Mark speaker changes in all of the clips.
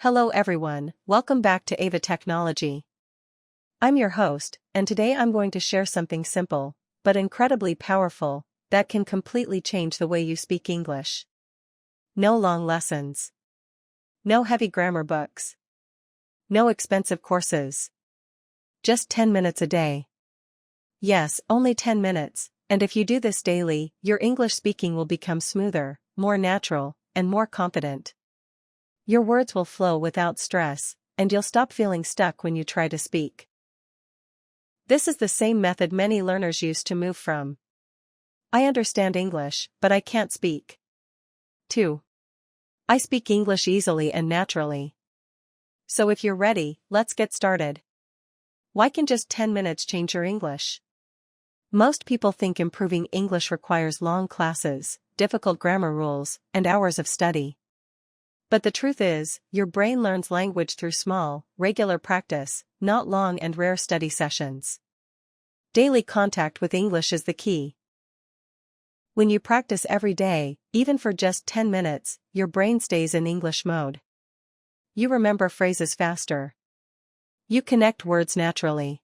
Speaker 1: Hello everyone, welcome back to Ava Technology. I'm your host, and today I'm going to share something simple, but incredibly powerful, that can completely change the way you speak English. No long lessons. No heavy grammar books. No expensive courses. Just 10 minutes a day. Yes, only 10 minutes, and if you do this daily, your English speaking will become smoother, more natural, and more confident. Your words will flow without stress, and you'll stop feeling stuck when you try to speak. This is the same method many learners use to move from "I understand English, but I can't speak" to "I speak English easily and naturally." So if you're ready, let's get started. Why can just 10 minutes change your English? Most people think improving English requires long classes, difficult grammar rules, and hours of study. But the truth is, your brain learns language through small, regular practice, not long and rare study sessions. Daily contact with English is the key. When you practice every day, even for just 10 minutes, your brain stays in English mode. You remember phrases faster. You connect words naturally.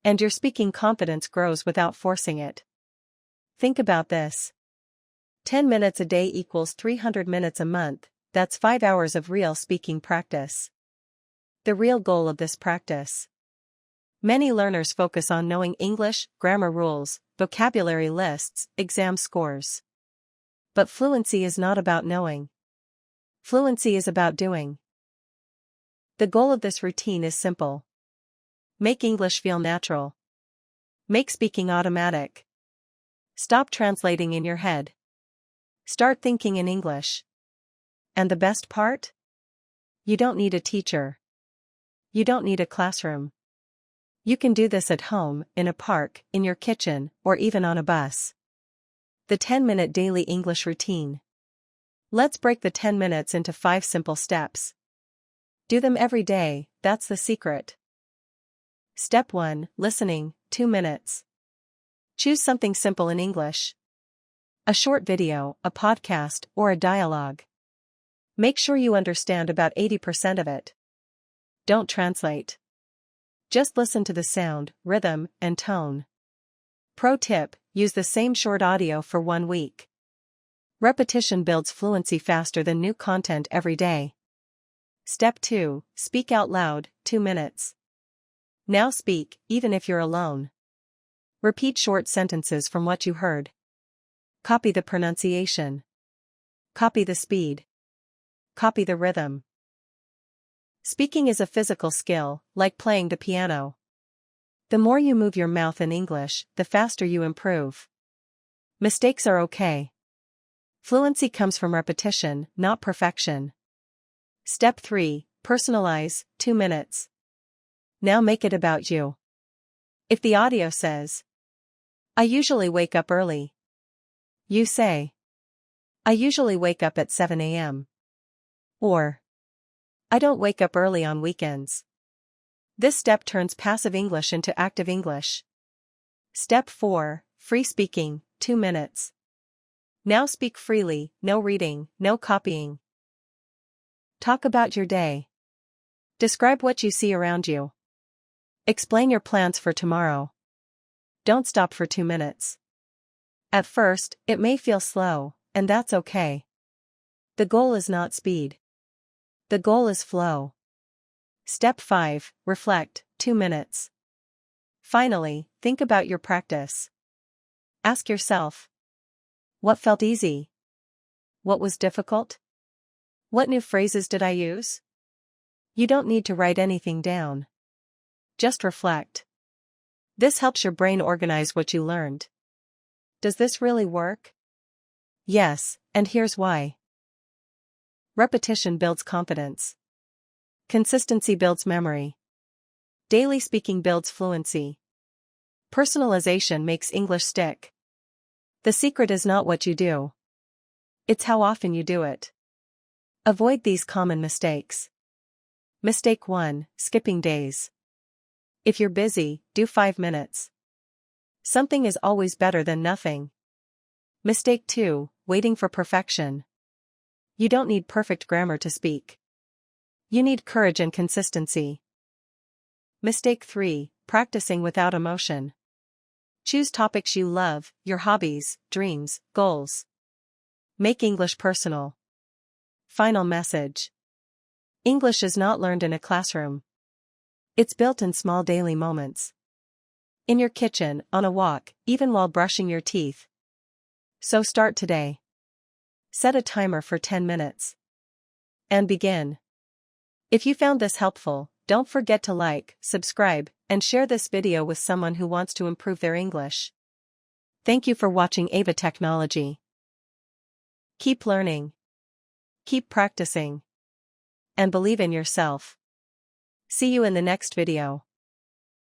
Speaker 1: And your speaking confidence grows without forcing it. Think about this. 10 minutes a day equals 300 minutes a month. That's 5 hours of real speaking practice. The real goal of this practice. Many learners focus on knowing English, grammar rules, vocabulary lists, exam scores. But fluency is not about knowing. Fluency is about doing. The goal of this routine is simple. Make English feel natural. Make speaking automatic. Stop translating in your head. Start thinking in English. And the best part? You don't need a teacher. You don't need a classroom. You can do this at home, in a park, in your kitchen, or even on a bus. The 10-minute daily English routine. Let's break the 10 minutes into 5 simple steps. Do them every day, that's the secret. Step 1, Listening, 2 minutes. Choose something simple in English. A short video, a podcast, or a dialogue. Make sure you understand about 80% of it. Don't translate. Just listen to the sound, rhythm, and tone. Pro tip, use the same short audio for 1 week. Repetition builds fluency faster than new content every day. Step 2, Speak out loud, 2 minutes. Now speak, even if you're alone. Repeat short sentences from what you heard. Copy the pronunciation. Copy the speed. Copy the rhythm. Speaking is a physical skill, like playing the piano. The more you move your mouth in English, the faster you improve. Mistakes are okay. Fluency comes from repetition, not perfection. Step 3, Personalize, 2 minutes. Now make it about you. If the audio says, "I usually wake up early," you say, "I usually wake up at 7 a.m. Or, "I don't wake up early on weekends." This step turns passive English into active English. Step 4, Free speaking, 2 minutes. Now speak freely, no reading, no copying. Talk about your day. Describe what you see around you. Explain your plans for tomorrow. Don't stop for 2 minutes. At first, it may feel slow, and that's okay. The goal is not speed. The goal is flow. Step 5, Reflect, 2 minutes. Finally, think about your practice. Ask yourself, what felt easy? What was difficult? What new phrases did I use? You don't need to write anything down. Just reflect. This helps your brain organize what you learned. Does this really work? Yes, and here's why. Repetition builds confidence. Consistency builds memory. Daily speaking builds fluency. Personalization makes English stick. The secret is not what you do. It's how often you do it. Avoid these common mistakes. Mistake 1, Skipping days. If you're busy, do 5 minutes. Something is always better than nothing. Mistake 2, Waiting for perfection. You don't need perfect grammar to speak. You need courage and consistency. Mistake 3. Practicing without emotion. Choose topics you love, your hobbies, dreams, goals. Make English personal. Final message. English is not learned in a classroom. It's built in small daily moments. In your kitchen, on a walk, even while brushing your teeth. So start today. Set a timer for 10 minutes. And begin. If you found this helpful, don't forget to like, subscribe, and share this video with someone who wants to improve their English. Thank you for watching Ava Technology. Keep learning. Keep practicing. And believe in yourself. See you in the next video.